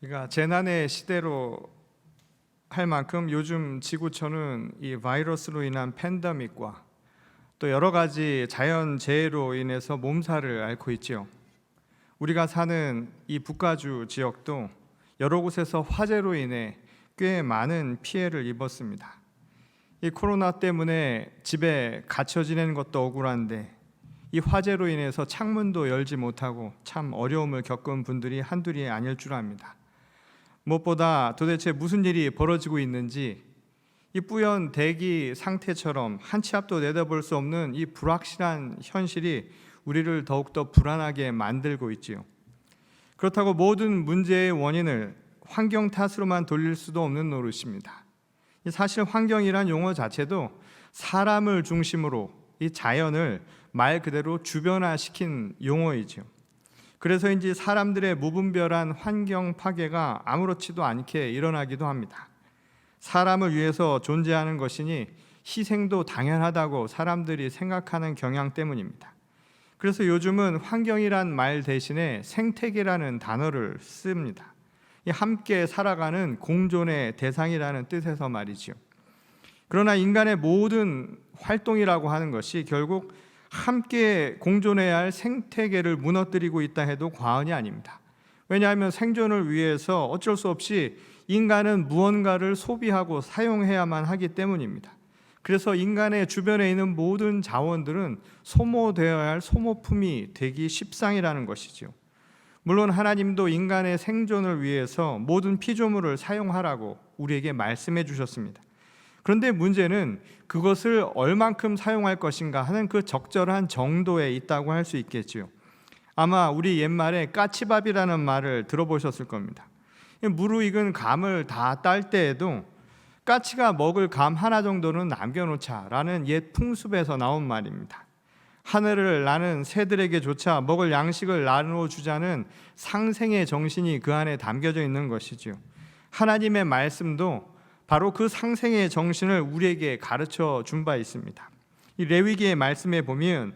그러니까 재난의 시대로 할 만큼 요즘 지구촌은 이 바이러스로 인한 팬데믹과 또 여러 가지 자연재해로 인해서 몸살을 앓고 있지요. 우리가 사는 이 북가주 지역도 여러 곳에서 화재로 인해 꽤 많은 피해를 입었습니다. 이 코로나 때문에 집에 갇혀 지내는 것도 억울한데 이 화재로 인해서 창문도 열지 못하고 참 어려움을 겪은 분들이 한둘이 아닐 줄 압니다. 무엇보다 도대체 무슨 일이 벌어지고 있는지 이 뿌연 대기 상태처럼 한 치 앞도 내다볼 수 없는 이 불확실한 현실이 우리를 더욱더 불안하게 만들고 있지요. 그렇다고 모든 문제의 원인을 환경 탓으로만 돌릴 수도 없는 노릇입니다. 사실 환경이란 용어 자체도 사람을 중심으로 이 자연을 말 그대로 주변화시킨 용어이죠. 그래서인지 사람들의 무분별한 환경 파괴가 아무렇지도 않게 일어나기도 합니다. 사람을 위해서 존재하는 것이니 희생도 당연하다고 사람들이 생각하는 경향 때문입니다. 그래서 요즘은 환경이란 말 대신에 생태계라는 단어를 씁니다. 함께 살아가는 공존의 대상이라는 뜻에서 말이죠. 그러나 인간의 모든 활동이라고 하는 것이 결국 함께 공존해야 할 생태계를 무너뜨리고 있다 해도 과언이 아닙니다. 왜냐하면 생존을 위해서 어쩔 수 없이 인간은 무언가를 소비하고 사용해야만 하기 때문입니다. 그래서 인간의 주변에 있는 모든 자원들은 소모되어야 할 소모품이 되기 십상이라는 것이죠. 물론 하나님도 인간의 생존을 위해서 모든 피조물을 사용하라고 우리에게 말씀해 주셨습니다. 그런데 문제는 그것을 얼만큼 사용할 것인가 하는 그 적절한 정도에 있다고 할 수 있겠지요. 아마 우리 옛말에 까치밥이라는 말을 들어보셨을 겁니다. 무르익은 감을 다 딸 때에도 까치가 먹을 감 하나 정도는 남겨놓자라는 옛 풍습에서 나온 말입니다. 하늘을 나는 새들에게조차 먹을 양식을 나눠주자는 상생의 정신이 그 안에 담겨져 있는 것이지요. 하나님의 말씀도 바로 그 상생의 정신을 우리에게 가르쳐 준 바 있습니다. 이 레위기의 말씀에 보면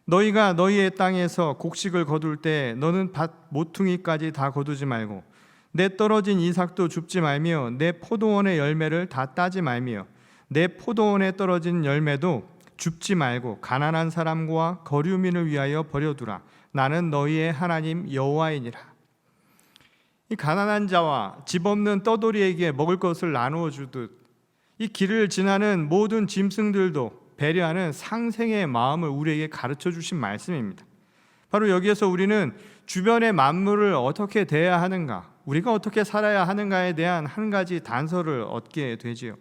너희가 너희의 땅에서 곡식을 거둘 때 너는 밭 모퉁이까지 다 거두지 말고 내 떨어진 이삭도 줍지 말며 내 포도원의 열매를 다 따지 말며 내 포도원에 떨어진 열매도 줍지 말고 가난한 사람과 거류민을 위하여 버려두라. 나는 너희의 하나님 여호와이니라. 이 가난한 자와 집 없는 떠돌이에게 먹을 것을 나누어 주듯 이 길을 지나는 모든 짐승들도 배려하는 상생의 마음을 우리에게 가르쳐 주신 말씀입니다. 바로 여기에서 우리는 주변의 만물을 어떻게 대해야 하는가, 우리가 어떻게 살아야 하는가에 대한 한 가지 단서를 얻게 되지요.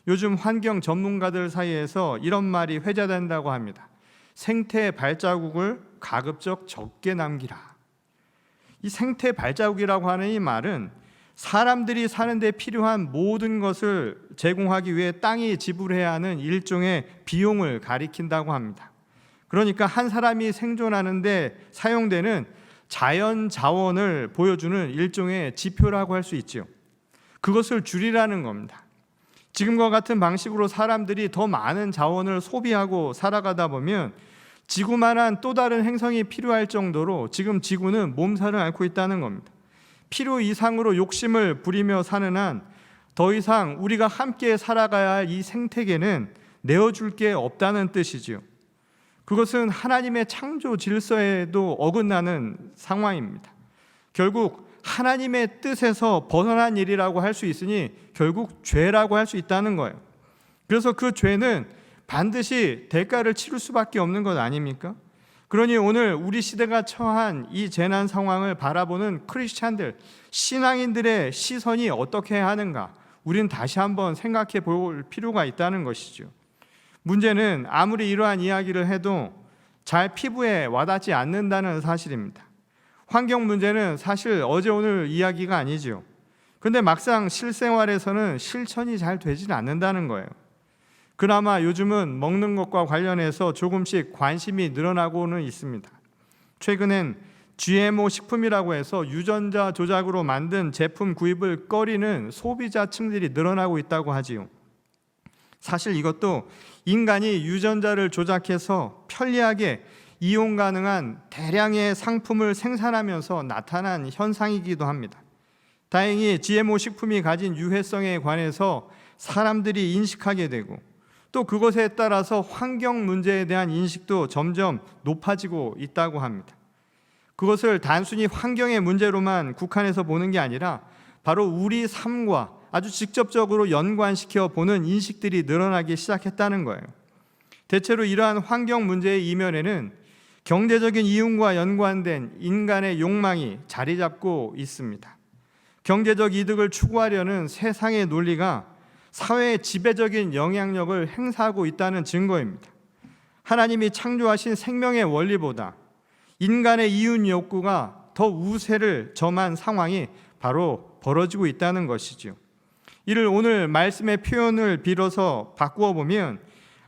요즘 환경 전문가들 사이에서 이런 말이 회자된다고 합니다. 생태 발자국을 가급적 적게 남기라. 이 생태 발자국이라고 하는 이 말은 사람들이 사는 데 필요한 모든 것을 제공하기 위해 땅이 지불해야 하는 일종의 비용을 가리킨다고 합니다. 그러니까 한 사람이 생존하는 데 사용되는 자연 자원을 보여주는 일종의 지표라고 할 수 있죠. 그것을 줄이라는 겁니다. 지금과 같은 방식으로 사람들이 더 많은 자원을 소비하고 살아가다 보면 지구만한 또 다른 행성이 필요할 정도로 지금 지구는 몸살을 앓고 있다는 겁니다. 필요 이상으로 욕심을 부리며 사는 한 더 이상 우리가 함께 살아가야 할 이 생태계는 내어줄 게 없다는 뜻이지요. 그것은 하나님의 창조 질서에도 어긋나는 상황입니다. 결국 하나님의 뜻에서 벗어난 일이라고 할 수 있으니 결국 죄라고 할 수 있다는 거예요. 그래서 그 죄는 반드시 대가를 치를 수밖에 없는 것 아닙니까? 그러니 오늘 우리 시대가 처한 이 재난 상황을 바라보는 크리스찬들, 신앙인들의 시선이 어떻게 하는가, 우리는 다시 한번 생각해 볼 필요가 있다는 것이죠. 문제는 아무리 이러한 이야기를 해도 잘 피부에 와닿지 않는다는 사실입니다. 환경 문제는 사실 어제 오늘 이야기가 아니죠. 그런데 막상 실생활에서는 실천이 잘 되지는 않는다는 거예요. 그나마 요즘은 먹는 것과 관련해서 조금씩 관심이 늘어나고는 있습니다. 최근엔 GMO 식품이라고 해서 유전자 조작으로 만든 제품 구입을 꺼리는 소비자층들이 늘어나고 있다고 하지요. 사실 이것도 인간이 유전자를 조작해서 편리하게 이용 가능한 대량의 상품을 생산하면서 나타난 현상이기도 합니다. 다행히 GMO 식품이 가진 유해성에 관해서 사람들이 인식하게 되고 또 그것에 따라서 환경 문제에 대한 인식도 점점 높아지고 있다고 합니다. 그것을 단순히 환경의 문제로만 국한해서 보는 게 아니라 바로 우리 삶과 아주 직접적으로 연관시켜 보는 인식들이 늘어나기 시작했다는 거예요. 대체로 이러한 환경 문제의 이면에는 경제적인 이윤과 연관된 인간의 욕망이 자리 잡고 있습니다. 경제적 이득을 추구하려는 세상의 논리가 사회의 지배적인 영향력을 행사하고 있다는 증거입니다. 하나님이 창조하신 생명의 원리보다 인간의 이윤 욕구가 더 우세를 점한 상황이 바로 벌어지고 있다는 것이죠. 이를 오늘 말씀의 표현을 빌어서 바꾸어 보면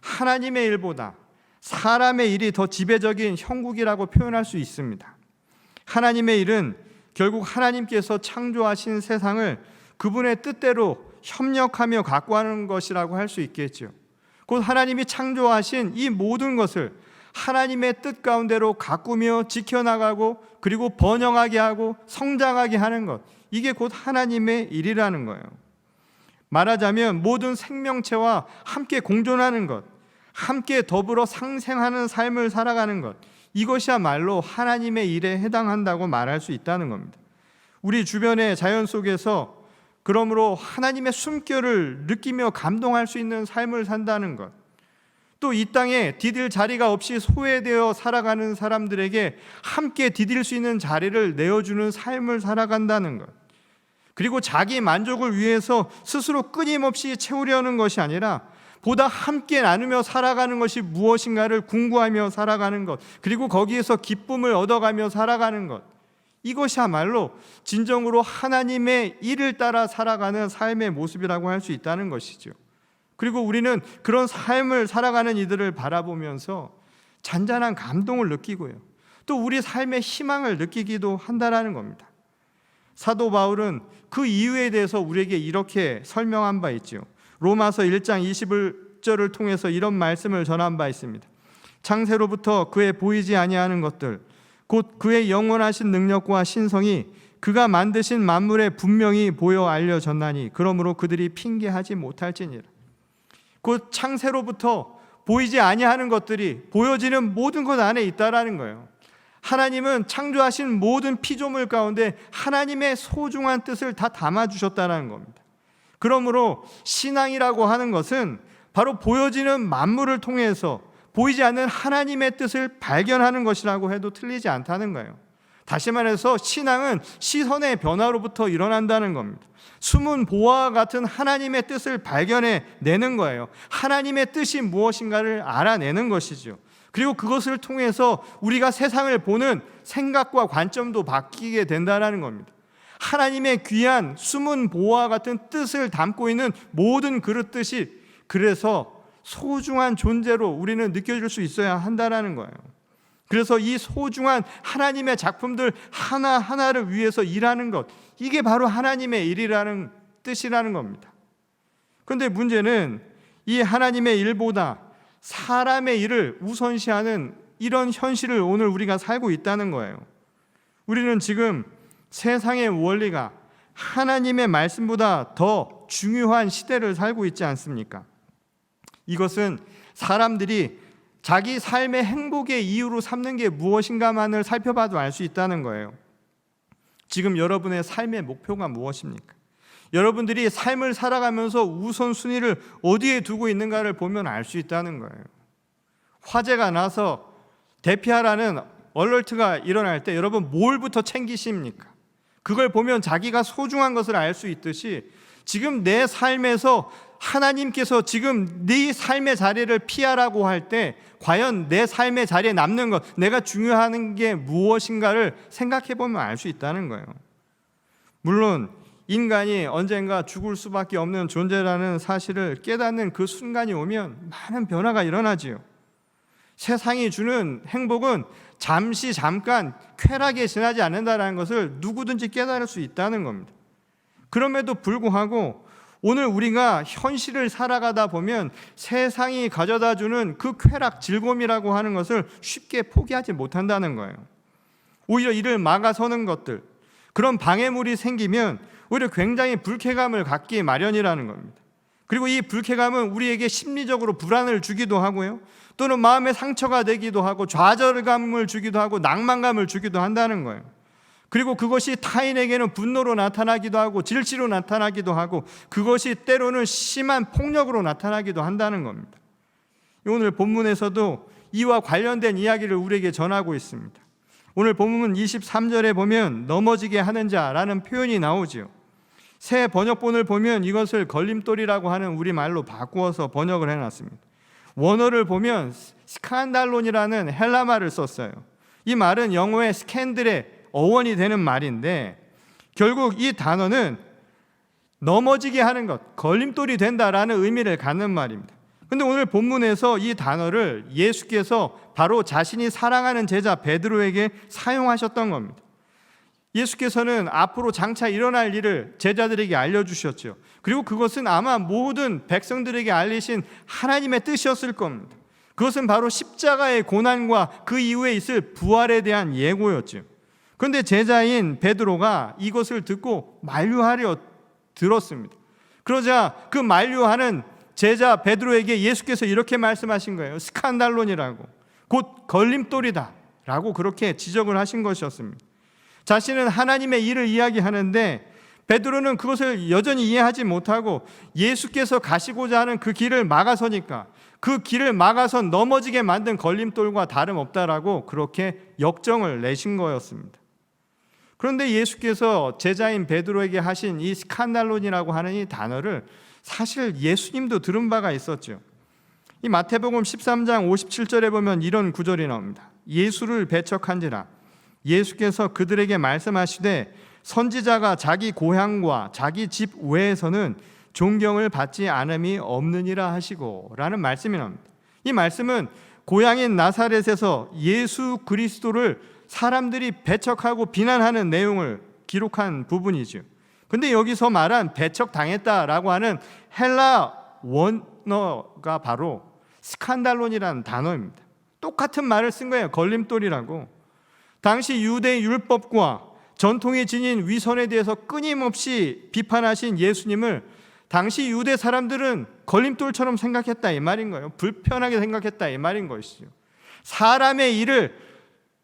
하나님의 일보다 사람의 일이 더 지배적인 형국이라고 표현할 수 있습니다. 하나님의 일은 결국 하나님께서 창조하신 세상을 그분의 뜻대로 협력하며 가꾸는 것이라고 할 수 있겠죠. 곧 하나님이 창조하신 이 모든 것을 하나님의 뜻 가운데로 가꾸며 지켜나가고 그리고 번영하게 하고 성장하게 하는 것, 이게 곧 하나님의 일이라는 거예요. 말하자면 모든 생명체와 함께 공존하는 것, 함께 더불어 상생하는 삶을 살아가는 것, 이것이야말로 하나님의 일에 해당한다고 말할 수 있다는 겁니다. 우리 주변의 자연 속에서 그러므로 하나님의 숨결을 느끼며 감동할 수 있는 삶을 산다는 것, 또 이 땅에 디딜 자리가 없이 소외되어 살아가는 사람들에게 함께 디딜 수 있는 자리를 내어주는 삶을 살아간다는 것, 그리고 자기 만족을 위해서 스스로 끊임없이 채우려는 것이 아니라 보다 함께 나누며 살아가는 것이 무엇인가를 궁구하며 살아가는 것, 그리고 거기에서 기쁨을 얻어가며 살아가는 것, 이것이야말로 진정으로 하나님의 일을 따라 살아가는 삶의 모습이라고 할 수 있다는 것이죠. 그리고 우리는 그런 삶을 살아가는 이들을 바라보면서 잔잔한 감동을 느끼고요, 또 우리 삶의 희망을 느끼기도 한다는 겁니다. 사도 바울은 그 이유에 대해서 우리에게 이렇게 설명한 바 있죠. 로마서 1장 21절을 통해서 이런 말씀을 전한 바 있습니다. 창세로부터 그의 보이지 아니하는 것들, 곧 그의 영원하신 능력과 신성이 그가 만드신 만물에 분명히 보여 알려졌나니 그러므로 그들이 핑계하지 못할지니라. 곧 창세로부터 보이지 아니하는 것들이 보여지는 모든 것 안에 있다라는 거예요. 하나님은 창조하신 모든 피조물 가운데 하나님의 소중한 뜻을 다 담아주셨다는 겁니다. 그러므로 신앙이라고 하는 것은 바로 보여지는 만물을 통해서 보이지 않는 하나님의 뜻을 발견하는 것이라고 해도 틀리지 않다는 거예요. 다시 말해서 신앙은 시선의 변화로부터 일어난다는 겁니다. 숨은 보화와 같은 하나님의 뜻을 발견해 내는 거예요. 하나님의 뜻이 무엇인가를 알아내는 것이죠. 그리고 그것을 통해서 우리가 세상을 보는 생각과 관점도 바뀌게 된다는 겁니다. 하나님의 귀한 숨은 보화와 같은 뜻을 담고 있는 모든 그릇듯이 그래서 소중한 존재로 우리는 느껴질 수 있어야 한다는 거예요. 그래서 이 소중한 하나님의 작품들 하나하나를 위해서 일하는 것, 이게 바로 하나님의 일이라는 뜻이라는 겁니다. 그런데 문제는 이 하나님의 일보다 사람의 일을 우선시하는 이런 현실을 오늘 우리가 살고 있다는 거예요. 우리는 지금 세상의 원리가 하나님의 말씀보다 더 중요한 시대를 살고 있지 않습니까? 이것은 사람들이 자기 삶의 행복의 이유로 삼는 게 무엇인가만을 살펴봐도 알 수 있다는 거예요. 지금 여러분의 삶의 목표가 무엇입니까? 여러분들이 삶을 살아가면서 우선순위를 어디에 두고 있는가를 보면 알 수 있다는 거예요. 화재가 나서 대피하라는 얼러트가 일어날 때 여러분 뭘부터 챙기십니까? 그걸 보면 자기가 소중한 것을 알 수 있듯이 지금 내 삶에서 하나님께서 지금 네 삶의 자리를 피하라고 할 때 과연 내 삶의 자리에 남는 것, 내가 중요한 게 무엇인가를 생각해 보면 알 수 있다는 거예요. 물론 인간이 언젠가 죽을 수밖에 없는 존재라는 사실을 깨닫는 그 순간이 오면 많은 변화가 일어나지요. 세상이 주는 행복은 잠깐 쾌락에 지나지 않는다는 것을 누구든지 깨달을 수 있다는 겁니다. 그럼에도 불구하고 오늘 우리가 현실을 살아가다 보면 세상이 가져다주는 그 쾌락, 즐거움이라고 하는 것을 쉽게 포기하지 못한다는 거예요. 오히려 이를 막아서는 것들, 그런 방해물이 생기면 오히려 굉장히 불쾌감을 갖기 마련이라는 겁니다. 그리고 이 불쾌감은 우리에게 심리적으로 불안을 주기도 하고요, 또는 마음의 상처가 되기도 하고 좌절감을 주기도 하고 낭만감을 주기도 한다는 거예요. 그리고 그것이 타인에게는 분노로 나타나기도 하고 질시로 나타나기도 하고 그것이 때로는 심한 폭력으로 나타나기도 한다는 겁니다. 오늘 본문에서도 이와 관련된 이야기를 우리에게 전하고 있습니다. 오늘 본문 23절에 보면 넘어지게 하는 자라는 표현이 나오죠. 새 번역본을 보면 이것을 걸림돌이라고 하는 우리말로 바꾸어서 번역을 해놨습니다. 원어를 보면 스칸달론이라는 헬라말을 썼어요. 이 말은 영어의 스캔들의 어원이 되는 말인데, 결국 이 단어는 넘어지게 하는 것, 걸림돌이 된다라는 의미를 갖는 말입니다. 근데 오늘 본문에서 이 단어를 예수께서 바로 자신이 사랑하는 제자 베드로에게 사용하셨던 겁니다. 예수께서는 앞으로 장차 일어날 일을 제자들에게 알려주셨죠. 그리고 그것은 아마 모든 백성들에게 알리신 하나님의 뜻이었을 겁니다. 그것은 바로 십자가의 고난과 그 이후에 있을 부활에 대한 예고였죠. 그런데 제자인 베드로가 이것을 듣고 만류하려 들었습니다. 그러자 그 만류하는 제자 베드로에게 예수께서 이렇게 말씀하신 거예요. 스칸달론이라고, 곧 걸림돌이다 라고 그렇게 지적을 하신 것이었습니다. 자신은 하나님의 일을 이야기하는데 베드로는 그것을 여전히 이해하지 못하고 예수께서 가시고자 하는 그 길을 막아서니까 그 길을 막아서 넘어지게 만든 걸림돌과 다름없다라고 그렇게 역정을 내신 거였습니다. 그런데 예수께서 제자인 베드로에게 하신 이 스칸달론이라고 하는 이 단어를 사실 예수님도 들은 바가 있었죠. 이 마태복음 13장 57절에 보면 이런 구절이 나옵니다. 예수를 배척한지라 예수께서 그들에게 말씀하시되 선지자가 자기 고향과 자기 집 외에서는 존경을 받지 않음이 없느니라 하시고 라는 말씀이 나옵니다. 이 말씀은 고향인 나사렛에서 예수 그리스도를 사람들이 배척하고 비난하는 내용을 기록한 부분이죠. 근데 여기서 말한 배척당했다라고 하는 헬라 원어가 바로 스칸달론이라는 단어입니다. 똑같은 말을 쓴 거예요. 걸림돌이라고. 당시 유대 율법과 전통이 지닌 위선에 대해서 끊임없이 비판하신 예수님을 당시 유대 사람들은 걸림돌처럼 생각했다 이 말인 거예요. 불편하게 생각했다 이 말인 것이죠. 사람의 일을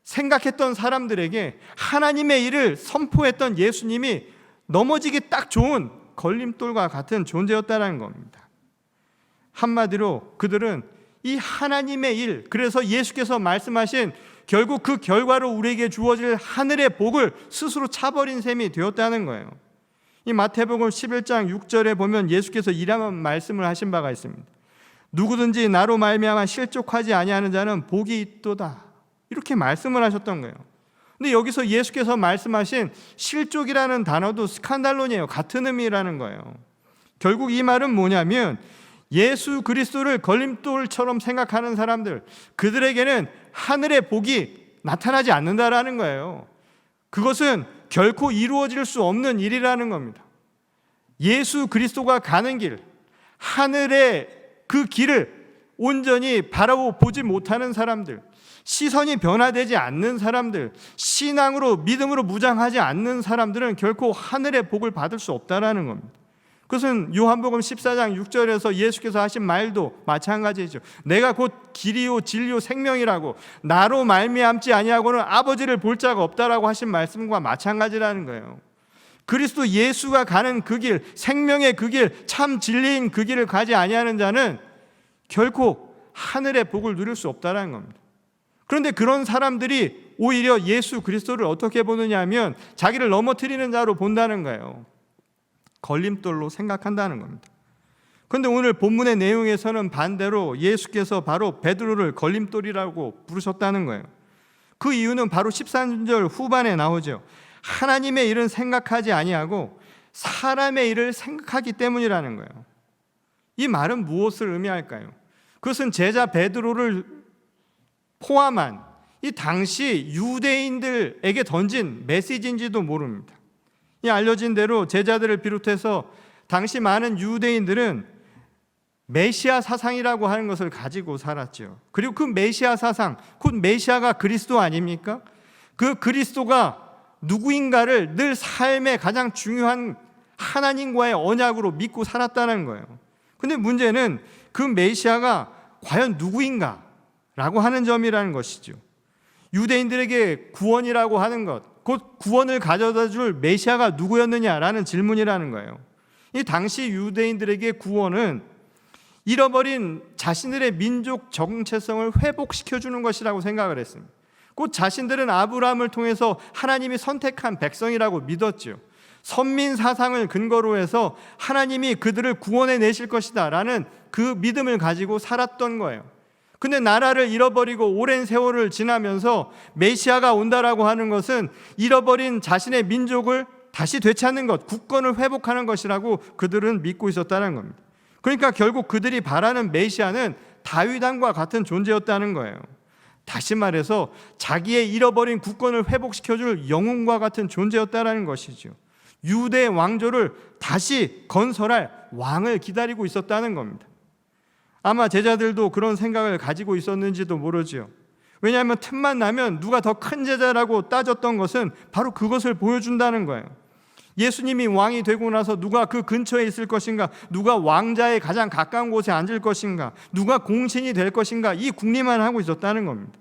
생각했던 사람들에게 하나님의 일을 선포했던 예수님이 넘어지기 딱 좋은 걸림돌과 같은 존재였다는 겁니다. 한마디로 그들은 이 하나님의 일, 그래서 예수께서 말씀하신 결국 그 결과로 우리에게 주어질 하늘의 복을 스스로 차버린 셈이 되었다는 거예요. 이 마태복음 11장 6절에 보면 예수께서 이런 말씀을 하신 바가 있습니다. 누구든지 나로 말미암아 실족하지 아니하는 자는 복이 있도다, 이렇게 말씀을 하셨던 거예요. 근데 여기서 예수께서 말씀하신 실족이라는 단어도 스칸달론이에요. 같은 의미라는 거예요. 결국 이 말은 뭐냐면 예수 그리스도를 걸림돌처럼 생각하는 사람들, 그들에게는 하늘의 복이 나타나지 않는다라는 거예요. 그것은 결코 이루어질 수 없는 일이라는 겁니다. 예수 그리스도가 가는 길, 하늘의 그 길을 온전히 바라보지 못하는 사람들, 시선이 변화되지 않는 사람들, 신앙으로 믿음으로 무장하지 않는 사람들은 결코 하늘의 복을 받을 수 없다라는 겁니다. 그것은 요한복음 14장 6절에서 예수께서 하신 말도 마찬가지죠. 내가 곧 길이요 진리요 생명이라고, 나로 말미암지 아니하고는 아버지를 볼 자가 없다라고 하신 말씀과 마찬가지라는 거예요. 그리스도 예수가 가는 그 길, 생명의 그 길, 참 진리인 그 길을 가지 아니하는 자는 결코 하늘의 복을 누릴 수 없다라는 겁니다. 그런데 그런 사람들이 오히려 예수 그리스도를 어떻게 보느냐 하면 자기를 넘어뜨리는 자로 본다는 거예요. 걸림돌로 생각한다는 겁니다. 그런데 오늘 본문의 내용에서는 반대로 예수께서 바로 베드로를 걸림돌이라고 부르셨다는 거예요. 그 이유는 바로 13절 후반에 나오죠. 하나님의 일은 생각하지 아니하고 사람의 일을 생각하기 때문이라는 거예요. 이 말은 무엇을 의미할까요? 그것은 제자 베드로를 포함한 이 당시 유대인들에게 던진 메시지인지도 모릅니다. 이 알려진 대로 제자들을 비롯해서 당시 많은 유대인들은 메시아 사상이라고 하는 것을 가지고 살았죠. 그리고 그 메시아 사상, 곧 메시아가 그리스도 아닙니까? 그 그리스도가 누구인가를 늘 삶의 가장 중요한 하나님과의 언약으로 믿고 살았다는 거예요. 근데 문제는 그 메시아가 과연 누구인가? 라고 하는 점이라는 것이죠. 유대인들에게 구원이라고 하는 것, 곧 구원을 가져다 줄 메시아가 누구였느냐라는 질문이라는 거예요. 이 당시 유대인들에게 구원은 잃어버린 자신들의 민족 정체성을 회복시켜주는 것이라고 생각을 했습니다. 곧 자신들은 아브라함을 통해서 하나님이 선택한 백성이라고 믿었죠. 선민 사상을 근거로 해서 하나님이 그들을 구원해 내실 것이다 라는 그 믿음을 가지고 살았던 거예요. 근데 나라를 잃어버리고 오랜 세월을 지나면서 메시아가 온다라고 하는 것은 잃어버린 자신의 민족을 다시 되찾는 것, 국권을 회복하는 것이라고 그들은 믿고 있었다는 겁니다. 그러니까 결국 그들이 바라는 메시아는 다윗 왕과 같은 존재였다는 거예요. 다시 말해서 자기의 잃어버린 국권을 회복시켜줄 영웅과 같은 존재였다는 것이죠. 유대 왕조를 다시 건설할 왕을 기다리고 있었다는 겁니다. 아마 제자들도 그런 생각을 가지고 있었는지도 모르죠. 왜냐하면 틈만 나면 누가 더 큰 제자라고 따졌던 것은 바로 그것을 보여준다는 거예요. 예수님이 왕이 되고 나서 누가 그 근처에 있을 것인가, 누가 왕자의 가장 가까운 곳에 앉을 것인가, 누가 공신이 될 것인가, 이 궁리만 하고 있었다는 겁니다.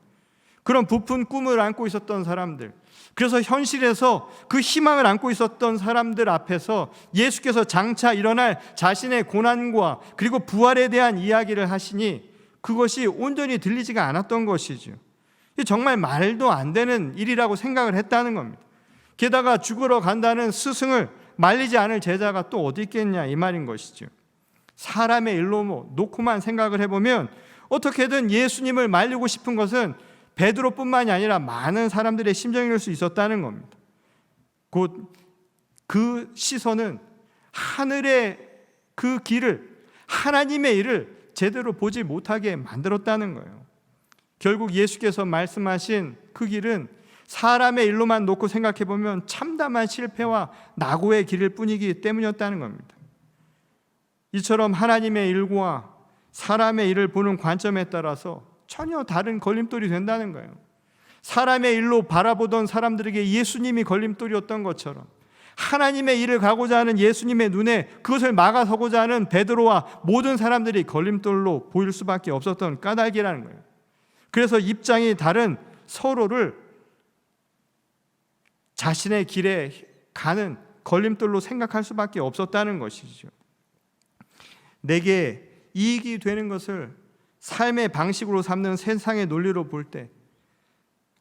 그런 부푼 꿈을 안고 있었던 사람들, 그래서 현실에서 그 희망을 안고 있었던 사람들 앞에서 예수께서 장차 일어날 자신의 고난과 그리고 부활에 대한 이야기를 하시니 그것이 온전히 들리지가 않았던 것이죠. 정말 말도 안 되는 일이라고 생각을 했다는 겁니다. 게다가 죽으러 간다는 스승을 말리지 않을 제자가 또 어디 있겠냐 이 말인 것이죠. 사람의 일로 놓고만 생각을 해보면 어떻게든 예수님을 말리고 싶은 것은 베드로뿐만이 아니라 많은 사람들의 심정일 수 있었다는 겁니다. 곧 그 시선은 하늘의 그 길을, 하나님의 일을 제대로 보지 못하게 만들었다는 거예요. 결국 예수께서 말씀하신 그 길은 사람의 일로만 놓고 생각해 보면 참담한 실패와 낙오의 길일 뿐이기 때문이었다는 겁니다. 이처럼 하나님의 일과 사람의 일을 보는 관점에 따라서 전혀 다른 걸림돌이 된다는 거예요. 사람의 일로 바라보던 사람들에게 예수님이 걸림돌이었던 것처럼 하나님의 일을 가고자 하는 예수님의 눈에 그것을 막아서고자 하는 베드로와 모든 사람들이 걸림돌로 보일 수밖에 없었던 까닭이라는 거예요. 그래서 입장이 다른 서로를 자신의 길에 가는 걸림돌로 생각할 수밖에 없었다는 것이죠. 내게 이익이 되는 것을 삶의 방식으로 삼는 세상의 논리로 볼 때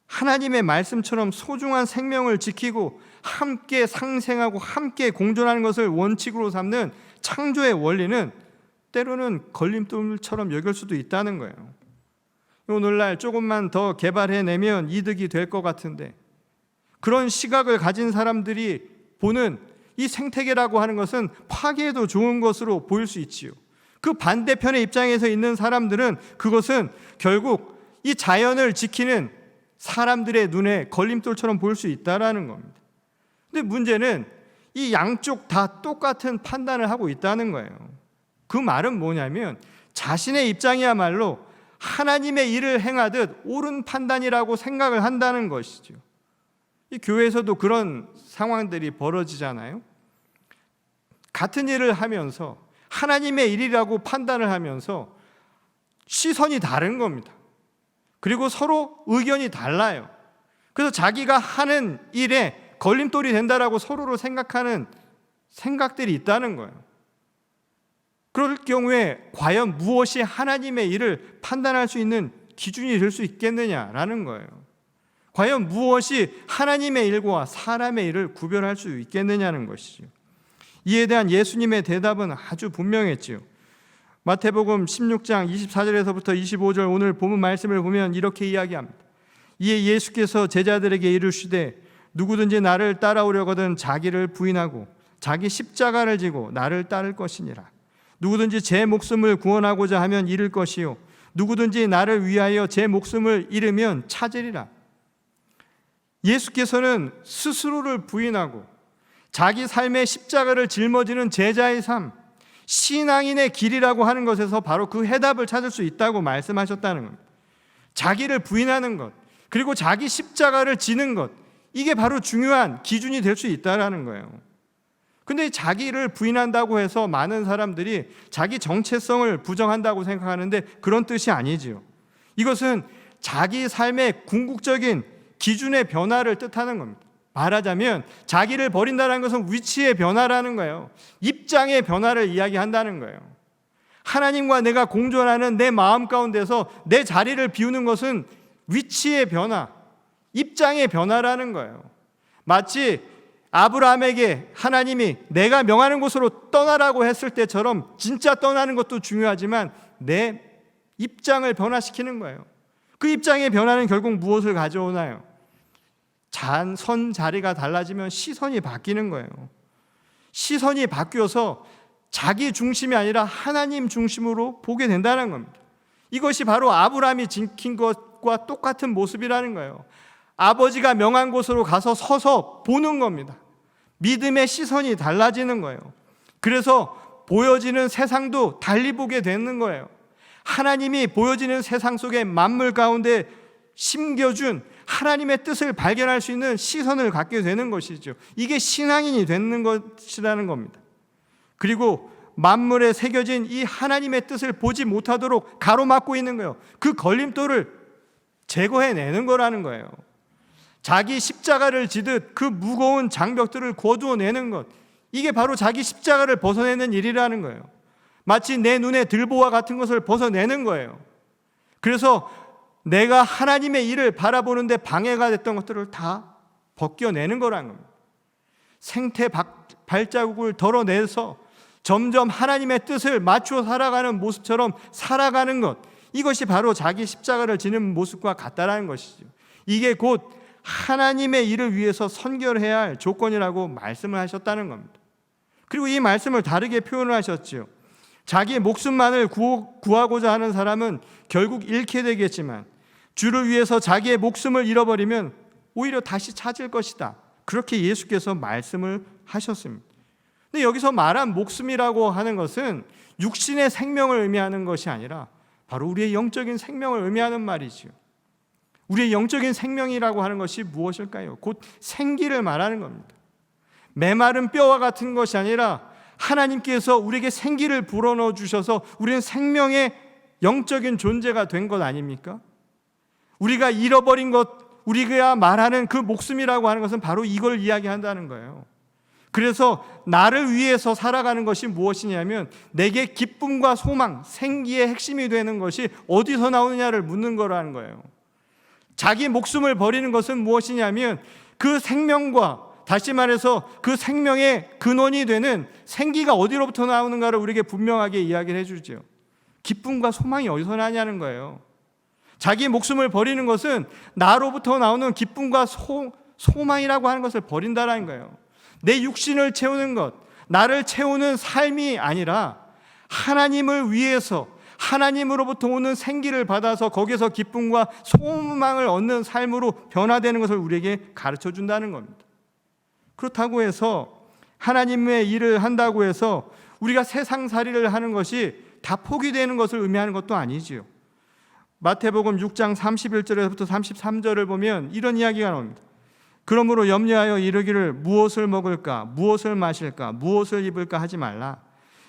하나님의 말씀처럼 소중한 생명을 지키고 함께 상생하고 함께 공존하는 것을 원칙으로 삼는 창조의 원리는 때로는 걸림돌처럼 여길 수도 있다는 거예요. 오늘날 조금만 더 개발해내면 이득이 될 것 같은데 그런 시각을 가진 사람들이 보는 이 생태계라고 하는 것은 파괴에도 좋은 것으로 보일 수 있지요. 그 반대편의 입장에서 있는 사람들은 그것은 결국 이 자연을 지키는 사람들의 눈에 걸림돌처럼 보일 수 있다는 겁니다. 근데 문제는 이 양쪽 다 똑같은 판단을 하고 있다는 거예요. 그 말은 뭐냐면 자신의 입장이야말로 하나님의 일을 행하듯 옳은 판단이라고 생각을 한다는 것이죠. 이 교회에서도 그런 상황들이 벌어지잖아요. 같은 일을 하면서 하나님의 일이라고 판단을 하면서 시선이 다른 겁니다. 그리고 서로 의견이 달라요. 그래서 자기가 하는 일에 걸림돌이 된다라고 서로를 생각하는 생각들이 있다는 거예요. 그럴 경우에 과연 무엇이 하나님의 일을 판단할 수 있는 기준이 될 수 있겠느냐라는 거예요. 과연 무엇이 하나님의 일과 사람의 일을 구별할 수 있겠느냐는 것이죠. 이에 대한 예수님의 대답은 아주 분명했지요. 마태복음 16장 24절에서부터 25절 오늘 본문 말씀을 보면 이렇게 이야기합니다. 이에 예수께서 제자들에게 이르시되 누구든지 나를 따라오려거든 자기를 부인하고 자기 십자가를 지고 나를 따를 것이니라. 누구든지 제 목숨을 구원하고자 하면 잃을 것이요 누구든지 나를 위하여 제 목숨을 잃으면 찾으리라. 예수께서는 스스로를 부인하고 자기 삶의 십자가를 짊어지는 제자의 삶, 신앙인의 길이라고 하는 것에서 바로 그 해답을 찾을 수 있다고 말씀하셨다는 겁니다. 자기를 부인하는 것, 그리고 자기 십자가를 지는 것, 이게 바로 중요한 기준이 될 수 있다는 거예요. 근데 자기를 부인한다고 해서 많은 사람들이 자기 정체성을 부정한다고 생각하는데 그런 뜻이 아니지요. 이것은 자기 삶의 궁극적인 기준의 변화를 뜻하는 겁니다. 말하자면 자기를 버린다는 것은 위치의 변화라는 거예요. 입장의 변화를 이야기한다는 거예요. 하나님과 내가 공존하는 내 마음 가운데서 내 자리를 비우는 것은 위치의 변화, 입장의 변화라는 거예요. 마치 아브라함에게 하나님이 내가 명하는 곳으로 떠나라고 했을 때처럼 진짜 떠나는 것도 중요하지만 내 입장을 변화시키는 거예요. 그 입장의 변화는 결국 무엇을 가져오나요? 선 자리가 달라지면 시선이 바뀌는 거예요. 시선이 바뀌어서 자기 중심이 아니라 하나님 중심으로 보게 된다는 겁니다. 이것이 바로 아브라함이 지킨 것과 똑같은 모습이라는 거예요. 아버지가 명한 곳으로 가서 서서 보는 겁니다. 믿음의 시선이 달라지는 거예요. 그래서 보여지는 세상도 달리 보게 되는 거예요. 하나님이 보여지는 세상 속의 만물 가운데 심겨준 하나님의 뜻을 발견할 수 있는 시선을 갖게 되는 것이죠. 이게 신앙인이 되는 것이라는 겁니다. 그리고 만물에 새겨진 이 하나님의 뜻을 보지 못하도록 가로막고 있는 거예요. 그 걸림돌을 제거해내는 거라는 거예요. 자기 십자가를 지듯 그 무거운 장벽들을 거두어내는 것, 이게 바로 자기 십자가를 벗어내는 일이라는 거예요. 마치 내 눈에 들보와 같은 것을 벗어내는 거예요. 그래서 내가 하나님의 일을 바라보는데 방해가 됐던 것들을 다 벗겨내는 거라는 겁니다. 생태 발자국을 덜어내서 점점 하나님의 뜻을 맞추어 살아가는 모습처럼 살아가는 것, 이것이 바로 자기 십자가를 지는 모습과 같다라는 것이죠. 이게 곧 하나님의 일을 위해서 선결해야 할 조건이라고 말씀을 하셨다는 겁니다. 그리고 이 말씀을 다르게 표현을 하셨죠. 자기의 목숨만을 구하고자 하는 사람은 결국 잃게 되겠지만 주를 위해서 자기의 목숨을 잃어버리면 오히려 다시 찾을 것이다. 그렇게 예수께서 말씀을 하셨습니다. 근데 여기서 말한 목숨이라고 하는 것은 육신의 생명을 의미하는 것이 아니라 바로 우리의 영적인 생명을 의미하는 말이지요. 우리의 영적인 생명이라고 하는 것이 무엇일까요? 곧 생기를 말하는 겁니다. 메마른 뼈와 같은 것이 아니라 하나님께서 우리에게 생기를 불어넣어 주셔서 우리는 생명의 영적인 존재가 된 것 아닙니까? 우리가 잃어버린 것, 우리가 말하는 그 목숨이라고 하는 것은 바로 이걸 이야기한다는 거예요. 그래서 나를 위해서 살아가는 것이 무엇이냐면 내게 기쁨과 소망, 생기의 핵심이 되는 것이 어디서 나오느냐를 묻는 거라는 거예요. 자기 목숨을 버리는 것은 무엇이냐면 그 생명과, 다시 말해서 그 생명의 근원이 되는 생기가 어디로부터 나오는가를 우리에게 분명하게 이야기를 해주죠. 기쁨과 소망이 어디서 나냐는 거예요. 자기 목숨을 버리는 것은 나로부터 나오는 기쁨과 소망이라고 하는 것을 버린다라는 거예요. 내 육신을 채우는 것, 나를 채우는 삶이 아니라 하나님을 위해서 하나님으로부터 오는 생기를 받아서 거기서 기쁨과 소망을 얻는 삶으로 변화되는 것을 우리에게 가르쳐 준다는 겁니다. 그렇다고 해서 하나님의 일을 한다고 해서 우리가 세상살이를 하는 것이 다 포기되는 것을 의미하는 것도 아니지요. 마태복음 6장 31절에서부터 33절을 보면 이런 이야기가 나옵니다. 그러므로 염려하여 이르기를 무엇을 먹을까, 무엇을 마실까, 무엇을 입을까 하지 말라.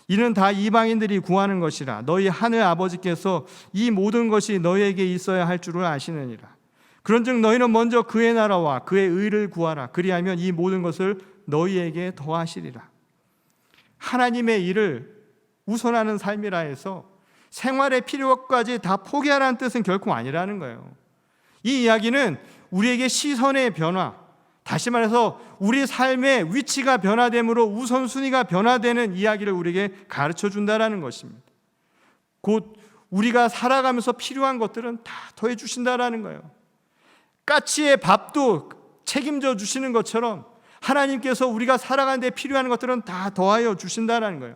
이는 다 이방인들이 구하는 것이라. 너희 하늘 아버지께서 이 모든 것이 너희에게 있어야 할 줄을 아시느니라. 그런즉 너희는 먼저 그의 나라와 그의 의를 구하라. 그리하면 이 모든 것을 너희에게 더하시리라. 하나님의 일을 우선하는 삶이라 해서 생활의 필요까지 다 포기하라는 뜻은 결코 아니라는 거예요. 이 이야기는 우리에게 시선의 변화, 다시 말해서 우리 삶의 위치가 변화됨으로 우선순위가 변화되는 이야기를 우리에게 가르쳐 준다라는 것입니다. 곧 우리가 살아가면서 필요한 것들은 다 더해 주신다라는 거예요. 까치의 밥도 책임져 주시는 것처럼 하나님께서 우리가 살아가는 데 필요한 것들은 다 더하여 주신다라는 거예요.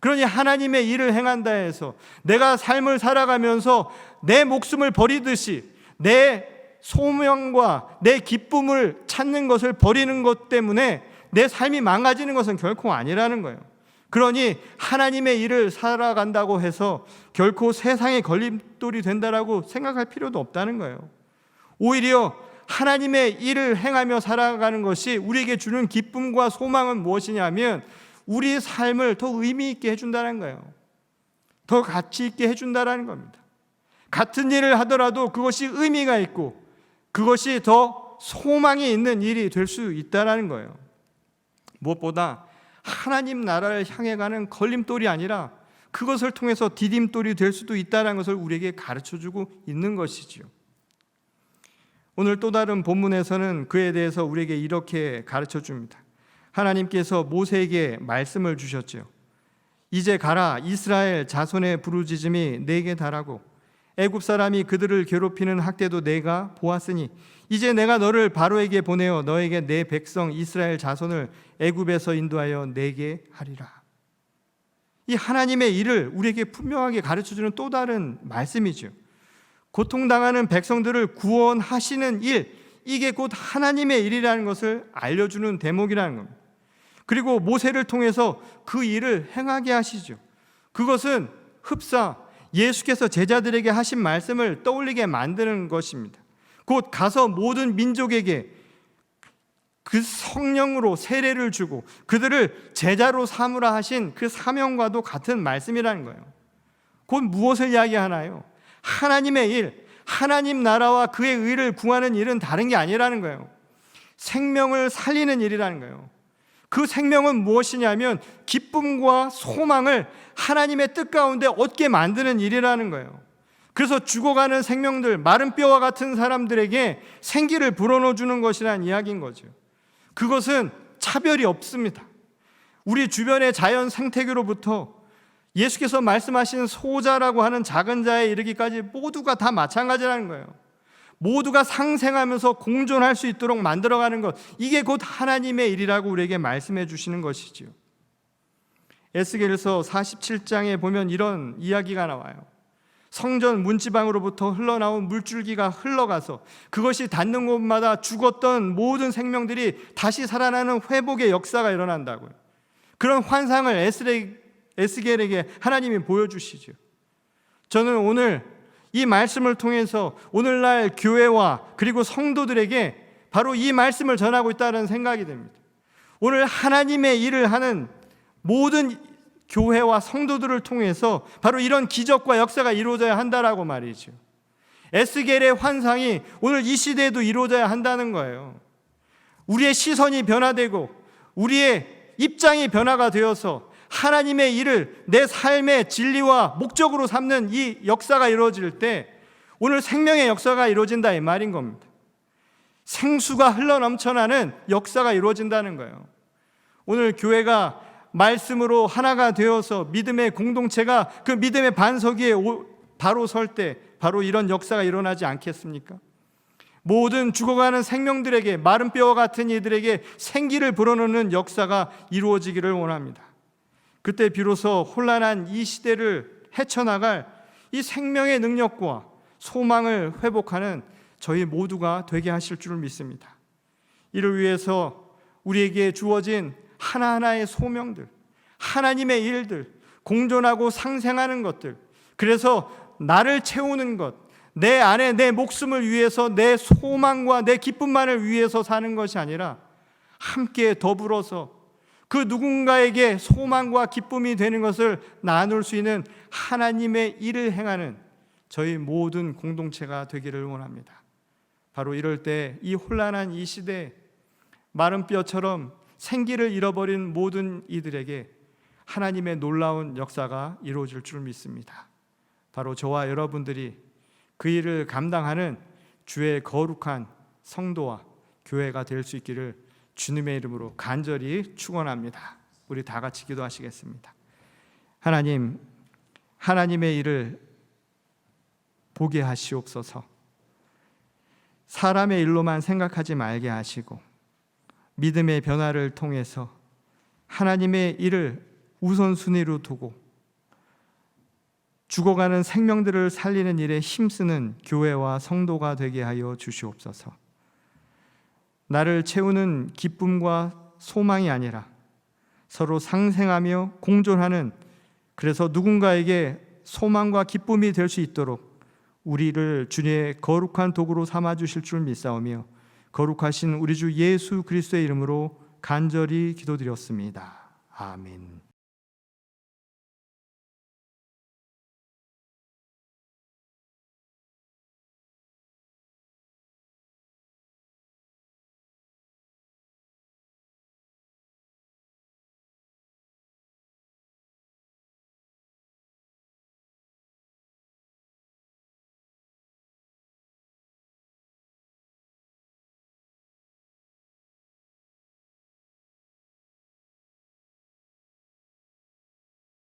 그러니 하나님의 일을 행한다 해서 내가 삶을 살아가면서 내 목숨을 버리듯이 내 소명과 내 기쁨을 찾는 것을 버리는 것 때문에 내 삶이 망가지는 것은 결코 아니라는 거예요. 그러니 하나님의 일을 살아간다고 해서 결코 세상의 걸림돌이 된다라고 생각할 필요도 없다는 거예요. 오히려 하나님의 일을 행하며 살아가는 것이 우리에게 주는 기쁨과 소망은 무엇이냐면 우리의 삶을 더 의미 있게 해준다는 거예요. 더 가치 있게 해준다는 겁니다. 같은 일을 하더라도 그것이 의미가 있고 그것이 더 소망이 있는 일이 될 수 있다는 거예요. 무엇보다 하나님 나라를 향해 가는 걸림돌이 아니라 그것을 통해서 디딤돌이 될 수도 있다는 것을 우리에게 가르쳐주고 있는 것이지요. 오늘 또 다른 본문에서는 그에 대해서 우리에게 이렇게 가르쳐줍니다. 하나님께서 모세에게 말씀을 주셨죠. 이제 가라, 이스라엘 자손의 부르짖음이 내게 달하고 애굽 사람이 그들을 괴롭히는 학대도 내가 보았으니 이제 내가 너를 바로에게 보내어 너에게 내 백성 이스라엘 자손을 애굽에서 인도하여 내게 하리라. 이 하나님의 일을 우리에게 분명하게 가르쳐주는 또 다른 말씀이죠. 고통당하는 백성들을 구원하시는 일, 이게 곧 하나님의 일이라는 것을 알려주는 대목이라는 겁니다. 그리고 모세를 통해서 그 일을 행하게 하시죠. 그것은 흡사 예수께서 제자들에게 하신 말씀을 떠올리게 만드는 것입니다. 곧 가서 모든 민족에게 그 성령으로 세례를 주고 그들을 제자로 삼으라 하신 그 사명과도 같은 말씀이라는 거예요. 곧 무엇을 이야기하나요? 하나님의 일, 하나님 나라와 그의 의를 구하는 일은 다른 게 아니라는 거예요. 생명을 살리는 일이라는 거예요. 그 생명은 무엇이냐면 기쁨과 소망을 하나님의 뜻 가운데 얻게 만드는 일이라는 거예요. 그래서 죽어가는 생명들, 마른 뼈와 같은 사람들에게 생기를 불어넣어주는 것이라는 이야기인 거죠. 그것은 차별이 없습니다. 우리 주변의 자연 생태계로부터 예수께서 말씀하신 소자라고 하는 작은 자에 이르기까지 모두가 다 마찬가지라는 거예요. 모두가 상생하면서 공존할 수 있도록 만들어가는 것, 이게 곧 하나님의 일이라고 우리에게 말씀해 주시는 것이지요. 에스겔서 47장에 보면 이런 이야기가 나와요. 성전 문지방으로부터 흘러나온 물줄기가 흘러가서 그것이 닿는 곳마다 죽었던 모든 생명들이 다시 살아나는 회복의 역사가 일어난다고요. 그런 환상을 에스겔에게 하나님이 보여주시죠. 저는 오늘 이 말씀을 통해서 오늘날 교회와 그리고 성도들에게 바로 이 말씀을 전하고 있다는 생각이 듭니다. 오늘 하나님의 일을 하는 모든 교회와 성도들을 통해서 바로 이런 기적과 역사가 이루어져야 한다라고 말이죠. 에스겔의 환상이 오늘 이 시대에도 이루어져야 한다는 거예요. 우리의 시선이 변화되고 우리의 입장이 변화가 되어서 하나님의 일을 내 삶의 진리와 목적으로 삼는 이 역사가 이루어질 때 오늘 생명의 역사가 이루어진다 이 말인 겁니다. 생수가 흘러넘쳐나는 역사가 이루어진다는 거예요. 오늘 교회가 말씀으로 하나가 되어서 믿음의 공동체가 그 믿음의 반석 위에 바로 설 때 바로 이런 역사가 일어나지 않겠습니까? 모든 죽어가는 생명들에게, 마른 뼈와 같은 이들에게 생기를 불어넣는 역사가 이루어지기를 원합니다. 그때 비로소 혼란한 이 시대를 헤쳐나갈 이 생명의 능력과 소망을 회복하는 저희 모두가 되게 하실 줄 믿습니다. 이를 위해서 우리에게 주어진 하나하나의 소명들, 하나님의 일들, 공존하고 상생하는 것들, 그래서 나를 채우는 것, 내 안에 내 목숨을 위해서 내 소망과 내 기쁨만을 위해서 사는 것이 아니라 함께 더불어서 그 누군가에게 소망과 기쁨이 되는 것을 나눌 수 있는 하나님의 일을 행하는 저희 모든 공동체가 되기를 원합니다. 바로 이럴 때 이 혼란한 이 시대에 마른 뼈처럼 생기를 잃어버린 모든 이들에게 하나님의 놀라운 역사가 이루어질 줄 믿습니다. 바로 저와 여러분들이 그 일을 감당하는 주의 거룩한 성도와 교회가 될 수 있기를 주님의 이름으로 간절히 축원합니다. 우리 다 같이 기도하시겠습니다. 하나님, 하나님의 일을 보게 하시옵소서. 사람의 일로만 생각하지 말게 하시고 믿음의 변화를 통해서 하나님의 일을 우선순위로 두고 죽어가는 생명들을 살리는 일에 힘쓰는 교회와 성도가 되게 하여 주시옵소서. 나를 채우는 기쁨과 소망이 아니라 서로 상생하며 공존하는, 그래서 누군가에게 소망과 기쁨이 될 수 있도록 우리를 주님의 거룩한 도구로 삼아 주실 줄 믿사오며 거룩하신 우리 주 예수 그리스도의 이름으로 간절히 기도드렸습니다. 아멘.